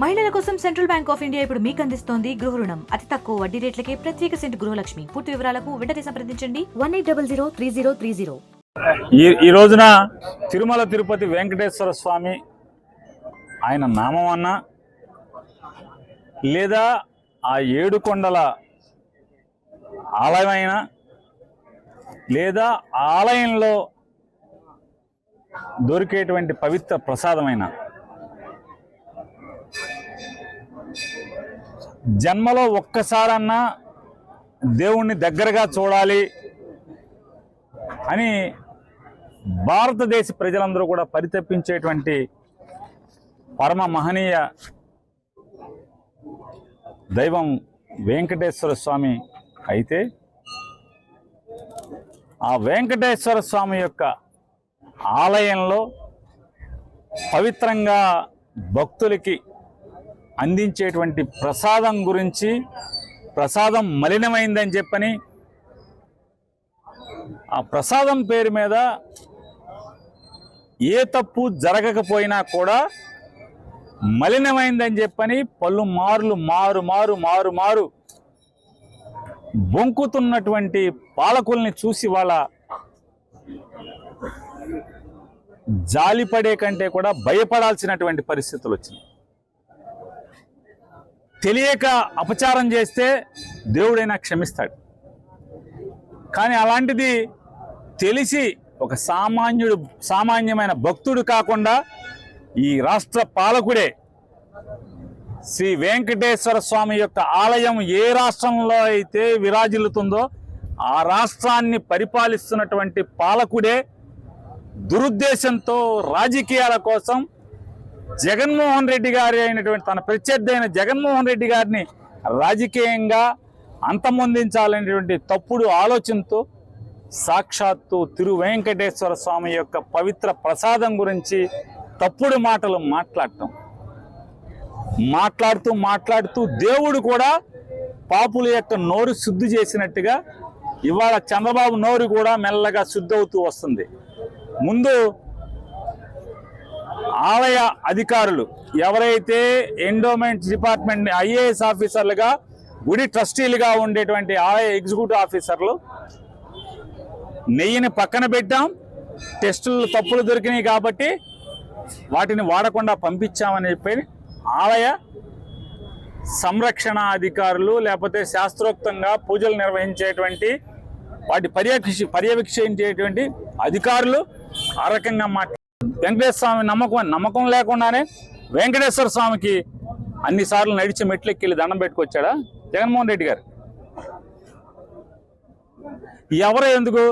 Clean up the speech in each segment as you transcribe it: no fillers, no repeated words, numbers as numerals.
మహిళల కోసం central bank of India ఇప్పుడు మీకు అందిస్తోంది గృహ రుణం. అతి తక్కువ వడ్డీ రేట్లకే ప్రత్యేక సెంటు గృహలక్ష్మి. పూర్తి వివరాలకు వెంటనే సంప్రదించండి 18003030. ఈ రోజున తిరుమల తిరుపతి వెంకటేశ్వర స్వామి ఆయన నామం అన్నా లేదా ఆ ఏడు కొండల ఆలయమైనా లేదా ఆలయంలో దొరికేటువంటి పవిత్ర ప్రసాదమైన జన్మలో ఒక్కసారన్నా దేవుణ్ణి దగ్గరగా చూడాలి అని భారతదేశ ప్రజలందరూ కూడా పరితపించేటువంటి పరమ మహనీయ దైవం వెంకటేశ్వర స్వామి అయితే ఆ వెంకటేశ్వర స్వామి యొక్క ఆలయంలో పవిత్రంగా భక్తులకి అందించేటువంటి ప్రసాదం గురించి, ప్రసాదం మలినమైందని చెప్పని ఆ ప్రసాదం పేరు మీద ఏ తప్పు జరగకపోయినా కూడా మలినమైందని చెప్పని పలుమార్లు మారు బొంకుతున్నటువంటి పాలకుల్ని చూసి వాళ్ళ జాలిపడే కంటే కూడా భయపడాల్సినటువంటి పరిస్థితులు వచ్చినాయి. తెలియక అపచారం చేస్తే దేవుడైనా క్షమిస్తాడు, కానీ అలాంటిది తెలిసి ఒక సామాన్యమైన భక్తుడు కాకుండా ఈ రాష్ట్ర పాలకుడే శ్రీ వెంకటేశ్వర స్వామి యొక్క ఆలయం ఏ రాష్ట్రంలో అయితే విరాజిల్లుతుందో ఆ రాష్ట్రాన్ని పరిపాలిస్తున్నటువంటి పాలకుడే దురుద్దేశంతో రాజకీయాల కోసం జగన్మోహన్ రెడ్డి గారి అయినటువంటి తన ప్రత్యర్థి అయిన జగన్మోహన్ రెడ్డి గారిని రాజకీయంగా అంతమొందించాలనేటువంటి తప్పుడు ఆలోచనతో సాక్షాత్తు తిరు వెంకటేశ్వర స్వామి యొక్క పవిత్ర ప్రసాదం గురించి తప్పుడు మాటలు మాట్లాడుతూ దేవుడు కూడా పాపుల యొక్క నోరు శుద్ధి చేసినట్టుగా ఇవాళ చంద్రబాబు నోరు కూడా మెల్లగా శుద్ధి అవుతూ వస్తుంది. ముందు ఆలయ అధికారులు ఎవరైతే ఎండోమెంట్స్ డిపార్ట్మెంట్ ఐఏఎస్ ఆఫీసర్లుగా గుడి ట్రస్టీలుగా ఉండేటువంటి ఆలయ ఎగ్జిక్యూటివ్ ఆఫీసర్లు నెయ్యిని పక్కన పెట్టాం, టెస్టులు తప్పులు దొరికినాయి కాబట్టి వాటిని వాడకుండా పంపించామని చెప్పి ఆలయ సంరక్షణ అధికారులు లేకపోతే శాస్త్రోక్తంగా పూజలు నిర్వహించేటువంటి వాటి పర్యవేక్షించేటువంటి అధికారులు ఆ రకంగా వెంకటేశ్వర స్వామి నమ్మకం లేకుండానే వెంకటేశ్వర స్వామికి అన్నిసార్లు నడిచి మెట్లెక్కి దండం పెట్టుకొచ్చాడా జగన్మోహన్ రెడ్డి గారు? ఎవరో ఎందుకు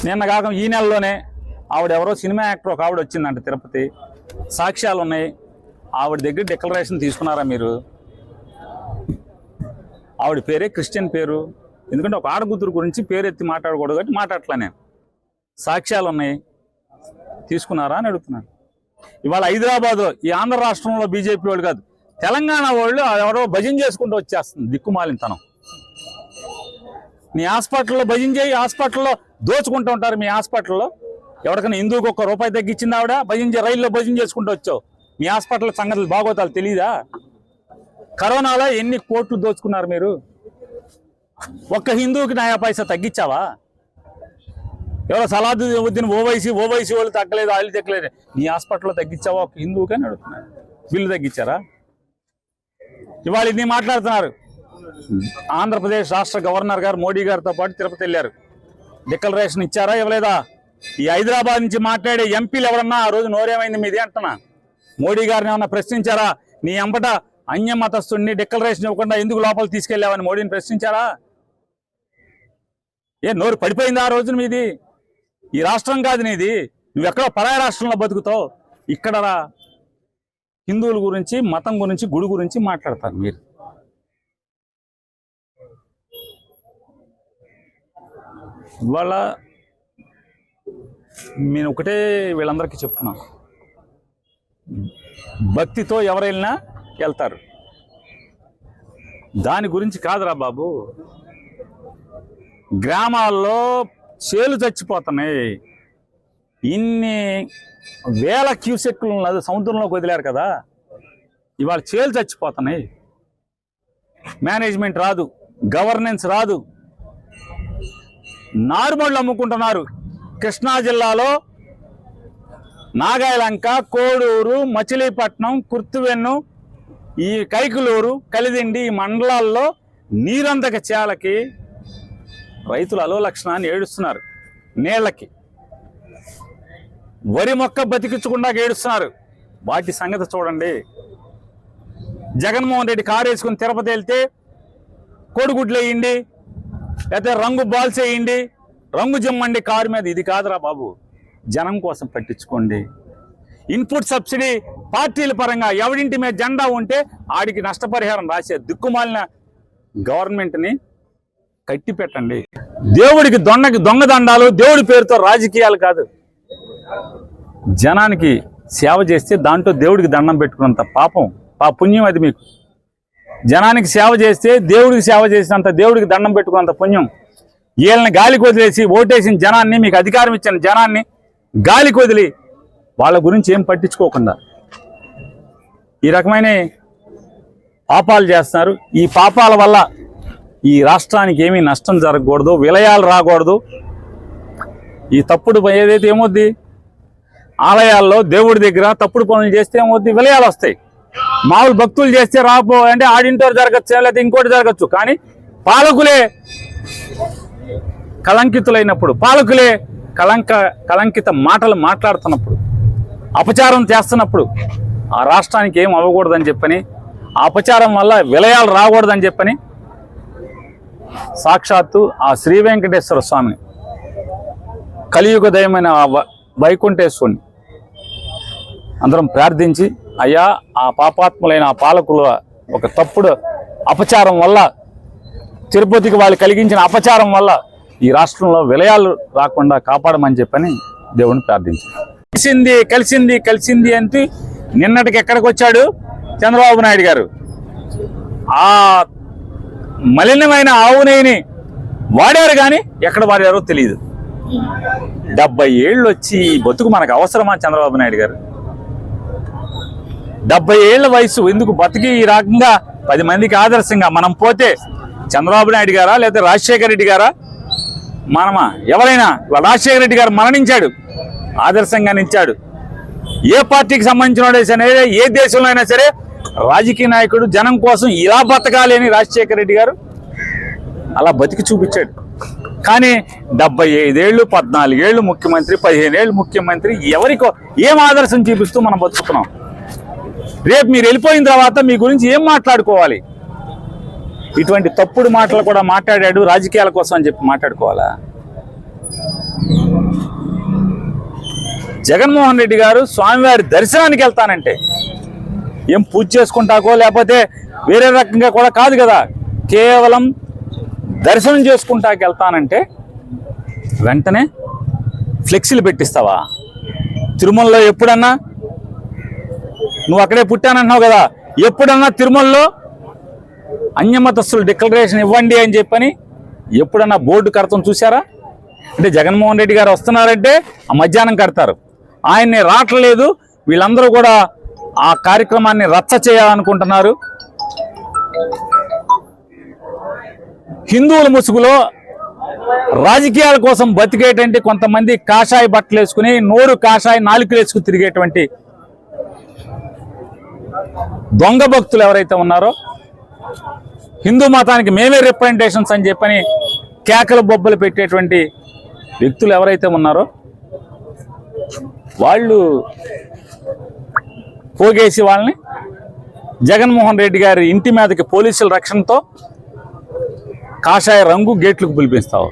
నిన్న కాక ఈ నెలలోనే ఆవిడెవరో సినిమా యాక్టర్ ఒక ఆవిడ వచ్చిందంట తిరుపతి, సాక్ష్యాలు ఉన్నాయి. ఆవిడ దగ్గర డిక్లరేషన్ తీసుకున్నారా మీరు? ఆవిడ పేరే క్రిస్టియన్ పేరు, ఎందుకంటే ఒక ఆడకూతురు గురించి పేరు ఎత్తి మాట్లాడకూడదు కాబట్టి మాట్లాడలే. నేను సాక్ష్యాలు ఉన్నాయి, తీసుకున్నారా అని అడుగుతున్నాను. ఇవాళ హైదరాబాద్లో ఈ ఆంధ్ర రాష్ట్రంలో బీజేపీ వాళ్ళు కాదు, తెలంగాణ వాళ్ళు ఎవరో భజన చేసుకుంటూ వచ్చేస్తుంది దిక్కుమాలినతనం. నీ హాస్పిటల్లో భజన చేయి, హాస్పిటల్లో దోచుకుంటూ ఉంటారు. మీ హాస్పిటల్లో ఎవరికైనా హిందూకి ₹1 తగ్గించింది ఆవిడ? రైల్లో భజన చేసుకుంటూ వచ్చావు. మీ హాస్పిటల్ సంగతులు బాగోతాలు తెలీదా? కరోనాలో ఎన్ని కోట్లు దోచుకున్నారు మీరు? ఒక్క హిందూకి 9 పైసా తగ్గించావా? ఎవరో సలాదుద్దీన్ ఓవైసీ వాళ్ళు తగ్గలేదు, వాళ్ళు తగ్గలేదు. నీ హాస్పిటల్లో తగ్గించావా ఒక హిందూకి అని అడుగుతున్నారు. బిల్లు తగ్గించారా? ఇవాళ ఇన్ని మాట్లాడుతున్నారు. ఆంధ్రప్రదేశ్ రాష్ట్ర గవర్నర్ గారు మోడీ గారితో పాటు తిరుపతి వెళ్ళారు. డిక్లరేషన్ ఇచ్చారా ఇవ్వలేదా? ఈ హైదరాబాద్ నుంచి మాట్లాడే ఎంపీలు ఎవరన్నా ఆ రోజు నోరేమైంది మీది అంటున్నా? మోడీ గారిని ఏమన్నా ప్రశ్నించారా? నీ అంబట అన్య మతస్థుడిని డిక్లరేషన్ ఇవ్వకుండా ఎందుకు లోపల తీసుకెళ్లావని మోడీని ప్రశ్నించారా? నోరు పడిపోయిందా ఆ రోజున మీది? ఈ రాష్ట్రం కాదు నీది, నువ్వెక్కడో పరాయ రాష్ట్రంలో బతుకుతావు. ఇక్కడ హిందువుల గురించి, మతం గురించి, గుడి గురించి మాట్లాడతారు మీరు. ఇవాళ నేను ఒకటే వీళ్ళందరికీ చెప్తున్నాను, భక్తితో ఎవరైనా వెళ్తారు, దాని గురించి కాదురా బాబు. గ్రామాల్లో చేలు చచ్చిపోతున్నాయి, ఇన్ని వేల క్యూసెక్లు సముద్రంలోకి వదిలారు కదా, ఇవాళ చేలు చచ్చిపోతున్నాయి. మేనేజ్మెంట్ రాదు, గవర్నెన్స్ రాదు, నారుమళ్ళు అమ్ముకుంటున్నారు. కృష్ణా జిల్లాలో నాగాయలంక, కోడూరు, మచిలీపట్నం, కుర్తువెన్ను, ఈ కైకులూరు, కలిదిండి ఈ మండలాల్లో నీరందక చేలకి రైతులు అలో లక్షణాన్ని ఏడుస్తున్నారు. నీళ్లకి వరి మొక్క బతికించకుండా ఏడుస్తున్నారు. వాటి సంగతి చూడండి. జగన్మోహన్ రెడ్డి కారు వేసుకుని తిరుపతి వెళ్తే కోడిగుడ్లు వేయండి, లేకపోతే రంగు బాల్స్ వేయండి, రంగు జమ్మండి కారు మీద. ఇది కాదురా బాబు, జనం కోసం పట్టించుకోండి. ఇన్పుట్ సబ్సిడీ పార్టీల పరంగా ఎవడింటి మీద జెండా ఉంటే ఆడికి నష్టపరిహారం రాసే దిక్కుమాలిన గవర్నమెంట్ని కట్టి పెట్టండి. దేవుడికి దొంగదండాలు, దేవుడి పేరుతో రాజకీయాలు కాదు. జనానికి సేవ చేస్తే దాంట్లో దేవుడికి దండం పెట్టుకున్నంత పుణ్యం అది మీకు. జనానికి సేవ చేస్తే దేవుడికి సేవ చేసినంత, దేవుడికి దండం పెట్టుకున్నంత పుణ్యం. వీళ్ళని గాలికి వదిలేసి ఓటేసిన జనాన్ని, మీకు అధికారం ఇచ్చిన జనాన్ని గాలికి వదిలి వాళ్ళ గురించి ఏం పట్టించుకోకుండా ఈ రకమైన పాపాలు చేస్తున్నారు. ఈ పాపాల వల్ల ఈ రాష్ట్రానికి ఏమీ నష్టం జరగకూడదు, విలయాలు రాకూడదు. ఈ తప్పుడు ఏదైతే ఏమొద్ది, ఆలయాల్లో దేవుడి దగ్గర తప్పుడు పనులు చేస్తే ఏమవుద్ది, విలయాలు వస్తాయి. మామూలు భక్తులు చేస్తే అంటే ఆడింటోరు జరగచ్చు, లేకపోతే ఇంకోటి జరగచ్చు. కానీ పాలకులే కళంకితులైనప్పుడు, పాలకులే కళంకిత మాటలు మాట్లాడుతున్నప్పుడు, అపచారం చేస్తున్నప్పుడు ఆ రాష్ట్రానికి ఏం అవ్వకూడదని చెప్పని, ఆ అపచారం వల్ల విలయాలు రాకూడదని చెప్పని సాక్షాత్తు ఆ శ్రీ వెంకటేశ్వర స్వామిని, కలియుగ దయమైన వైకుంఠేశ్వరుని అందరం ప్రార్థించి, అయ్యా ఆ పాపాత్ములైన ఆ పాలకుల ఒక తప్పుడు అపచారం వల్ల, తిరుపతికి వాళ్ళు కలిగించిన అపచారం వల్ల ఈ రాష్ట్రంలో విలయాలు రాకుండా కాపాడమని చెప్పని దేవుని ప్రార్థించారు. కలిసింది అంటే నిన్నటికి ఎక్కడికి వచ్చాడు చంద్రబాబు నాయుడు గారు? ఆ మలినమైన ఆవు నెయ్యిని వాడారు, కానీ ఎక్కడ వాడారో తెలియదు. 70 ఏళ్ళు వచ్చి బతుకు మనకు అవసరమా చంద్రబాబు నాయుడు గారు? 70 ఏళ్ల వయసు ఎందుకు బతికి ఈ రకంగా 10 మందికి ఆదర్శంగా మనం పోతే చంద్రబాబు నాయుడు గారా లేదా రాజశేఖర రెడ్డి గారా? మనమా? ఎవరైనా? రాజశేఖర రెడ్డి గారు మరణించాడు, ఆదర్శంగా నిలిచాడు. ఏ పార్టీకి సంబంధించిన సరే, ఏ దేశంలో అయినా సరే రాజకీయ నాయకుడు జనం కోసం ఇలా బతకాలి అని రాజశేఖర రెడ్డి గారు అలా బతికి చూపించాడు. కానీ 75 ఏళ్ళు, 14 ఏళ్ళు ముఖ్యమంత్రి, 15 ఏళ్ళు ముఖ్యమంత్రి, ఎవరికో ఏం ఆదర్శం చూపిస్తూ మనం బతుకుతున్నాం? రేపు మీరు వెళ్ళిపోయిన తర్వాత మీ గురించి ఏం మాట్లాడుకోవాలి? ఇటువంటి తప్పుడు మాటలు కూడా మాట్లాడాడు రాజకీయాల కోసం అని చెప్పి మాట్లాడుకోవాలా? జగన్మోహన్ రెడ్డి గారు స్వామివారి దర్శనానికి వెళ్తానంటే ఏం పూజ చేసుకుంటాకో లేకపోతే వేరే రకంగా కూడా కాదు కదా, కేవలం దర్శనం చేసుకుంటాకి వెళ్తానంటే వెంటనే ఫ్లెక్సీలు పెట్టిస్తావా? తిరుమలలో ఎప్పుడన్నా, నువ్వు అక్కడే పుట్టానంటున్నావు కదా, ఎప్పుడన్నా తిరుమలలో అన్యమతస్తులు డిక్లరేషన్ ఇవ్వండి అని చెప్పని ఎప్పుడన్నా బోర్డు కడతాం చూసారా? అంటే జగన్మోహన్ రెడ్డి గారు వస్తున్నారంటే ఆ మధ్యాహ్నం కడతారు, ఆయన్ని రావట్లేదు, వీళ్ళందరూ కూడా ఆ కార్యక్రమాన్ని రచ్చ చేయాలనుకుంటున్నారు. హిందువుల ముసుగులో రాజకీయాల కోసం బతికేటువంటి కొంతమంది కాషాయ బట్టలు వేసుకుని, నోరు కాషాయ నాలుకలు వేసుకుని తిరిగేటువంటి దొంగ భక్తులు ఎవరైతే ఉన్నారో, హిందూ మతానికి మేమే రిప్రజెంటేషన్స్ అని చెప్పని కేకలు బొబ్బలు పెట్టేటువంటి వ్యక్తులు ఎవరైతే ఉన్నారో వాళ్ళు పోగేసి వాళ్ళని జగన్మోహన్ రెడ్డి గారి ఇంటి మీదకి పోలీసుల రక్షణతో కాషాయ రంగు గేట్లకు పిలిపిస్తావు.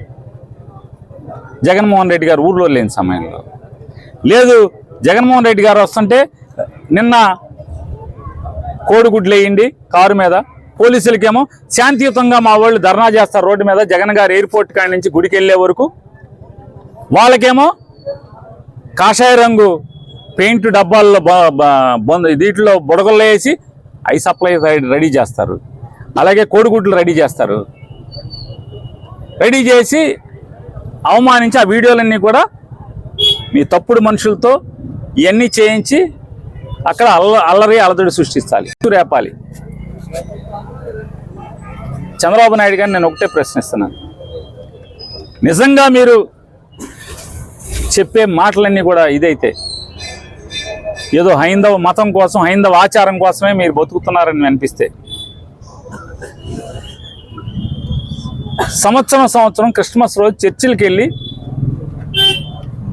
జగన్మోహన్ రెడ్డి గారు ఊర్లో లేని సమయంలో లేదు, జగన్మోహన్ రెడ్డి గారు వస్తుంటే నిన్న కోడిగుడ్లు వేయండి కారు మీద, పోలీసులకేమో శాంతియుతంగా మా వాళ్ళు ధర్నా చేస్తారు రోడ్డు మీద జగన్ గారు ఎయిర్పోర్ట్ కాడి నుంచి గుడికి వెళ్ళే వరకు, వాళ్ళకేమో కాషాయ రంగు పెయింట్ డబ్బాల్లో దీంట్లో బుడగల్లో వేసి ఐ సప్లై రెడీ చేస్తారు, అలాగే కోడిగుడ్లు రెడీ చేస్తారు. రెడీ చేసి అవమానించి ఆ వీడియోలన్నీ కూడా మీ తప్పుడు మనుషులతో ఇవన్నీ చేయించి అక్కడ అల్లరి అలజడి సృష్టించాలి, రేపాలి. చంద్రబాబు నాయుడు గారిని నేను ఒకటే ప్రశ్నిస్తున్నాను, నిజంగా మీరు చెప్పే మాటలన్నీ కూడా ఇదైతే ఏదో హైందవ మతం కోసం, హైందవ ఆచారం కోసమే మీరు బతుకుతున్నారని అనిపిస్తే, సంవత్సరం క్రిస్మస్ రోజు చర్చిలకు వెళ్ళి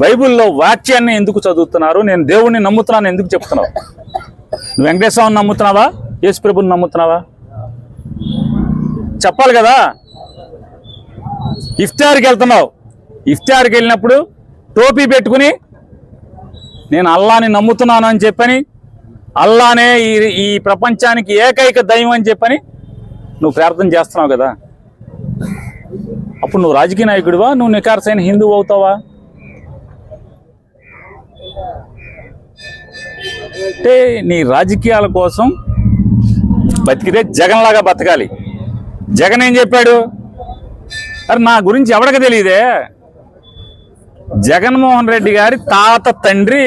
బైబిల్లో వాక్యాన్ని ఎందుకు చదువుతున్నారు, నేను దేవుణ్ణి నమ్ముతున్నాను ఎందుకు చెప్తున్నావు? నువ్వు వెంకటేశ్వరాన్ని నమ్ముతున్నావా, యేసుప్రభుని నమ్ముతున్నావా? చెప్పాలి కదా. ఇఫ్తార్కి వెళ్తున్నావు, ఇఫ్తార్కి వెళ్ళినప్పుడు టోపీ పెట్టుకుని నేను అల్లాని నమ్ముతున్నాను అని చెప్పని, అల్లానే ఈ ప్రపంచానికి ఏకైక దైవం అని చెప్పని నువ్వు ప్రార్థన చేస్తున్నావు కదా. అప్పుడు నువ్వు రాజకీయ నాయకుడివా, నువ్వు నికార్సైన హిందువు అవుతావా? అంటే నీ రాజకీయాల కోసం బతికితే జగన్ లాగా బతకాలి. జగన్ ఏం చెప్పాడు? అరే నా గురించి ఎవరికి తెలియదే, జగన్మోహన్ రెడ్డి గారి తాత తండ్రి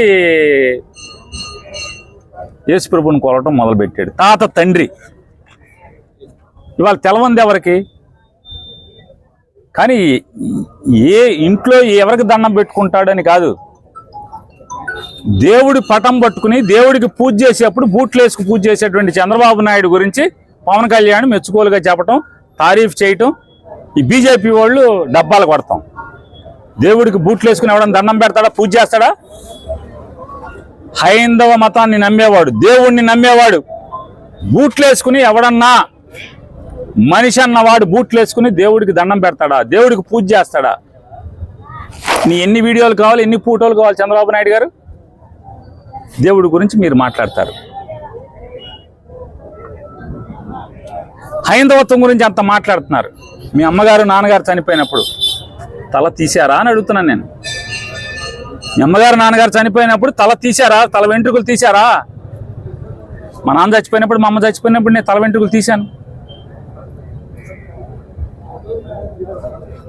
యేసుప్రభుని కొలవటం మొదలుపెట్టాడు. తాత తండ్రి ఇవాళ తెలవంది ఎవరికి? కానీ ఏ ఇంట్లో ఎవరికి దండం పెట్టుకుంటాడని కాదు, దేవుడి పటం పట్టుకుని దేవుడికి పూజ చేసేప్పుడు బూట్లు వేసుకు పూజ చేసేటువంటి చంద్రబాబు నాయుడు గురించి పవన్ కళ్యాణ్ మెచ్చుకోలుగా చెప్పటం, తారీఫ్ చేయటం, ఈ బీజేపీ వాళ్ళు డబ్బాలు కొడతాం. దేవుడికి బూట్లు వేసుకుని ఎవడన్నా దండం పెడతాడా, పూజ చేస్తాడా? హైందవ మతాన్ని నమ్మేవాడు, దేవుణ్ణి నమ్మేవాడు బూట్లు వేసుకుని ఎవడన్నా మనిషి అన్నవాడు బూట్లు వేసుకుని దేవుడికి దండం పెడతాడా, దేవుడికి పూజ చేస్తాడా? నీ ఎన్ని వీడియోలు కావాలి, ఎన్ని ఫోటోలు కావాలి చంద్రబాబు నాయుడు గారు? దేవుడి గురించి మీరు మాట్లాడతారు. హైందవత్వం గురించి అంత మాట్లాడుతున్నారు. మీ అమ్మగారు నాన్నగారు చనిపోయినప్పుడు తల తీశారా అని అడుగుతున్నాను నేను. మీ అమ్మగారు నాన్నగారు చనిపోయినప్పుడు తల తీశారా, తల వెంట్రుకలు తీశారా? మా నాన్న చచ్చిపోయినప్పుడు, మా అమ్మ చచ్చిపోయినప్పుడు నేను తల వెంట్రుకలు తీశాను.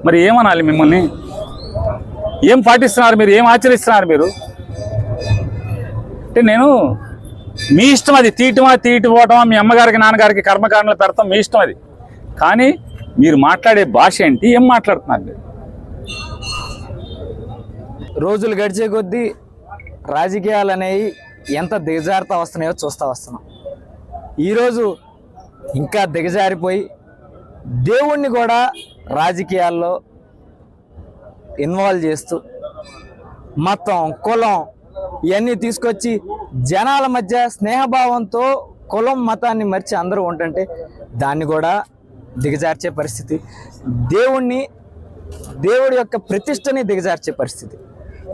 మరి ఏమనాలి మిమ్మల్ని? ఏం పాటిస్తున్నారు మీరు, ఏం ఆచరిస్తున్నారు మీరు? అంటే నేను మీ ఇష్టం, అది తీయటమా మీ అమ్మగారికి నాన్నగారికి కర్మకారణలు పెడతాం, మీ ఇష్టం అది. కానీ మీరు మాట్లాడే భాష ఏంటి, ఏం మాట్లాడుతున్నారు మీరు? రోజులు గడిచే కొద్దీ రాజకీయాలు అనేవి ఎంత దిగజారుతా వస్తున్నాయో చూస్తూ వస్తున్నాం. ఈరోజు ఇంకా దిగజారిపోయి దేవుణ్ణి కూడా రాజకీయాల్లో ఇన్వాల్వ్ చేస్తూ మతం, కులం ఇవన్నీ తీసుకొచ్చి జనాల మధ్య స్నేహభావంతో కులం మతాన్ని మర్చి అందరూ ఉంటుంటే దాన్ని కూడా దిగజార్చే పరిస్థితి, దేవుడి యొక్క ప్రతిష్టని దిగజార్చే పరిస్థితి.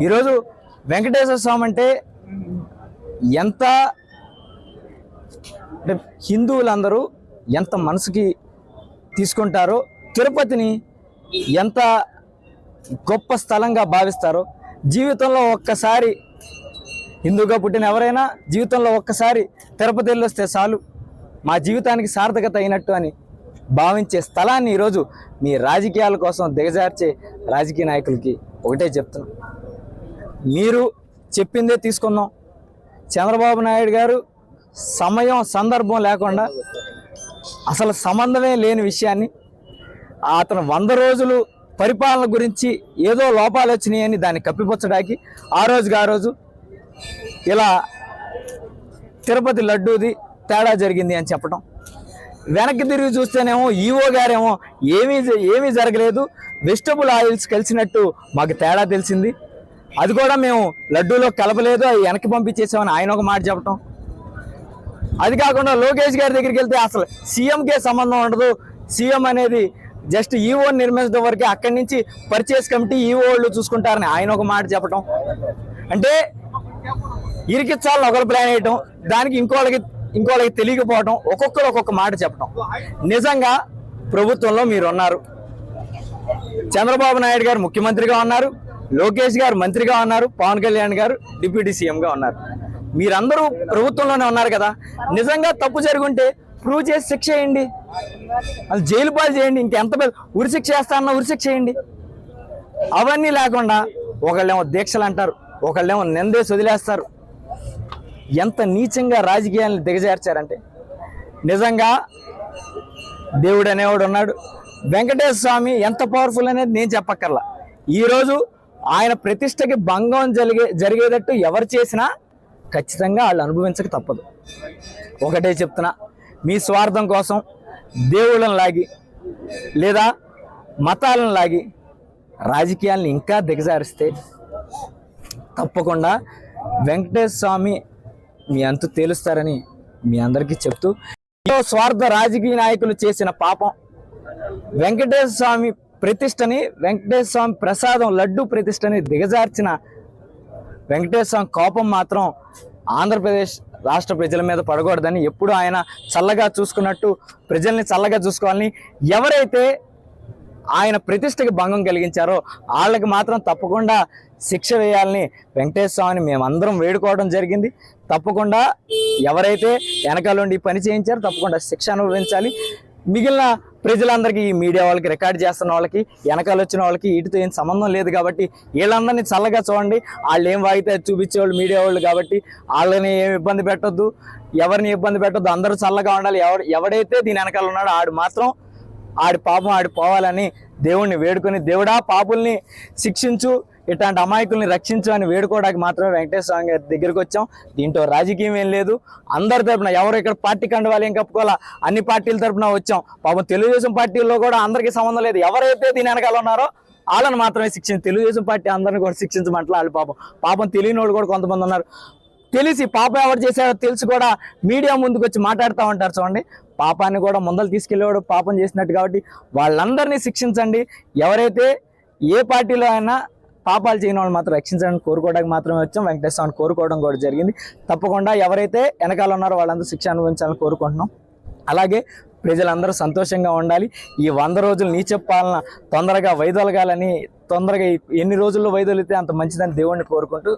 ఈరోజు వెంకటేశ్వర స్వామి అంటే ఎంత, అంటే హిందువులందరూ ఎంత మనసుకి తీసుకుంటారో, తిరుపతిని ఎంత గొప్ప స్థలంగా భావిస్తారో, జీవితంలో ఒక్కసారి హిందూగా పుట్టిన ఎవరైనా జీవితంలో ఒక్కసారి తిరుపతి వెళ్ళొస్తే చాలు మా జీవితానికి సార్థకత అయినట్టు అని భావించే స్థలాన్ని ఈరోజు మీ రాజకీయాల కోసం దిగజార్చే రాజకీయ నాయకులకి ఒకటే చెప్తున్నాం, మీరు చెప్పిందే తీసుకుందాం. చంద్రబాబు నాయుడు గారు సమయం సందర్భం లేకుండా, అసలు సంబంధమే లేని విషయాన్ని, అతను 100 రోజులు పరిపాలన గురించి ఏదో లోపాలు వచ్చినాయని దాన్ని కప్పిపుచ్చడానికి ఆ రోజు ఇలా తిరుపతి లడ్డూది తేడా జరిగింది అని చెప్పడం, వెనక్కి తిరిగి చూస్తేనేమో ఈవో గారేమో ఏమీ జరగలేదు, వెజిటబుల్ ఆయిల్స్ కలిసినట్టు మాకు తేడా తెలిసింది, అది కూడా మేము లడ్డూలో కలపలేదు, అవి వెనక్కి పంపించేసామని ఆయన ఒక మాట చెప్పడం. అది కాకుండా లోకేష్ గారి దగ్గరికి వెళ్తే అసలు సీఎంకే సంబంధం ఉండదు, సీఎం అనేది జస్ట్ ఈవోని నిర్మించడం వరకే, అక్కడి నుంచి పర్చేస్ కమిటీ ఈవో వాళ్ళు చూసుకుంటారని ఆయన ఒక మాట చెప్పడం. అంటే ఇరికిచ్చాలని ఒకరు ప్లాన్ వేయటం, దానికి ఇంకోళ్ళకి తెలియకపోవటం, ఒక్కొక్కరు ఒక్కొక్క మాట చెప్పడం. నిజంగా ప్రభుత్వంలో మీరు ఉన్నారు, చంద్రబాబు నాయుడు గారు ముఖ్యమంత్రిగా ఉన్నారు, లోకేష్ గారు మంత్రిగా ఉన్నారు, పవన్ కళ్యాణ్ గారు డిప్యూటీ సీఎంగా ఉన్నారు, మీరందరూ ప్రభుత్వంలోనే ఉన్నారు కదా. నిజంగా తప్పు జరుగుంటే ప్రూవ్ చేసి శిక్ష చేయండి, అది జైలు పాలు చేయండి, ఇంకెంత ఉరిశిక్ష చేస్తారన్నా ఉరిశిక్ష చేయండి. అవన్నీ లేకుండా ఒకళ్ళేమో దీక్షలు అంటారు, ఒకళ్ళేమో నిందేసి వదిలేస్తారు. ఎంత నీచంగా రాజకీయాలను దిగజార్చారంటే నిజంగా దేవుడు అనేవాడు ఉన్నాడు. వెంకటేశ్వర స్వామి ఎంత పవర్ఫుల్ అనేది నేను చెప్పక్కర్లా. ఈరోజు ఆయన ప్రతిష్టకి భంగం జరిగేటట్టు ఎవరు చేసినా ఖచ్చితంగా వాళ్ళు అనుభవించక తప్పదు. ఒకటే చెప్తున్నా, మీ స్వార్థం కోసం దేవుళ్ళని లాగి లేదా మతాలను లాగి రాజకీయాలను ఇంకా దిగజారిస్తే తప్పకుండా వెంకటేశ్వర స్వామి మీ అంతు తేలుస్తారని మీ అందరికీ చెప్తూ, స్వార్థ రాజకీయ నాయకులు చేసిన పాపం వెంకటేశ్వర స్వామి ప్రతిష్టని, వెంకటేశ్వర స్వామి ప్రసాదం లడ్డు ప్రతిష్టని దిగజార్చిన వెంకటేశ్వర స్వామి కోపం మాత్రం ఆంధ్రప్రదేశ్ రాష్ట్ర ప్రజల మీద పడకూడదని, ఎప్పుడు ఆయన చల్లగా చూసుకున్నట్టు ప్రజల్ని చల్లగా చూసుకోవాలని, ఎవరైతే ఆయన ప్రతిష్టకి భంగం కలిగించారో వాళ్ళకి మాత్రం తప్పకుండా శిక్ష వేయాలని వెంకటేశ్వర స్వామిని మేమందరం వేడుకోవడం జరిగింది. తప్పకుండా ఎవరైతే వెనకాలండి ఈ పని చేయించారో తప్పకుండా శిక్ష అనుభవించాలి. మిగిలిన ప్రజలందరికీ, ఈ మీడియా వాళ్ళకి, రికార్డ్ చేస్తున్న వాళ్ళకి, వెనకాల వచ్చిన వాళ్ళకి వీటితో ఏం సంబంధం లేదు కాబట్టి వీళ్ళందరినీ చల్లగా చూడండి. వాళ్ళు ఏం వాగితే చూపించేవాళ్ళు మీడియా వాళ్ళు కాబట్టి వాళ్ళని ఏం ఇబ్బంది పెట్టొద్దు, ఎవరిని ఇబ్బంది పెట్టొద్దు. అందరూ చల్లగా ఉండాలి. ఎవడైతే దీని వెనకాల ఉన్నాడో ఆడు మాత్రం ఆడి పాపం ఆడి పోవాలని దేవుణ్ణి వేడుకొని, దేవుడా పాపుల్ని శిక్షించు, ఇట్లాంటి అమాయకుల్ని రక్షించు అని వేడుకోవడానికి మాత్రమే వెంకటేశ్వర స్వామి గారి దగ్గరికి వచ్చాం. దీంట్లో రాజకీయం ఏం లేదు. అందరి తరపున ఎవరు ఇక్కడ పార్టీ కండువాలి ఏం కప్పుకోవాలా, అన్ని పార్టీల తరపున వచ్చాం. పాపం తెలుగుదేశం పార్టీలో కూడా అందరికీ సంబంధం లేదు. ఎవరైతే దీని వెనకాల ఉన్నారో వాళ్ళని మాత్రమే శిక్షించి, తెలుగుదేశం పార్టీ అందరిని కూడా శిక్షించమంటలా. వాళ్ళు పాపం తెలియని వాళ్ళు కూడా కొంతమంది ఉన్నారు. తెలిసి పాపం ఎవరు చేశాడో తెలిసి కూడా మీడియా ముందుకు వచ్చి మాట్లాడుతూ ఉంటారు. చూడండి, పాపాన్ని కూడా ముందలు తీసుకెళ్ళేవాడు పాపం చేసినట్టు. కాబట్టి వాళ్ళందరినీ శిక్షించండి. ఎవరైతే ఏ పార్టీలో అయినా పాపాలు చేయని వాళ్ళు మాత్రం రక్షించడానికి కోరుకోవడానికి మాత్రమే వచ్చాం. వెంకటేశ్వర స్వామిని కోరుకోవడం కూడా జరిగింది. తప్పకుండా ఎవరైతే వెనకాల ఉన్నారో వాళ్ళందరూ శిక్ష అనుభవించాలని కోరుకుంటున్నాం. అలాగే ప్రజలందరూ సంతోషంగా ఉండాలి. ఈ 100 రోజులు నీచ పాలన తొందరగా వైదొలగాలని, తొందరగా ఎన్ని రోజుల్లో వైదొలితే అంత మంచిదని దేవుణ్ణి కోరుకుంటూ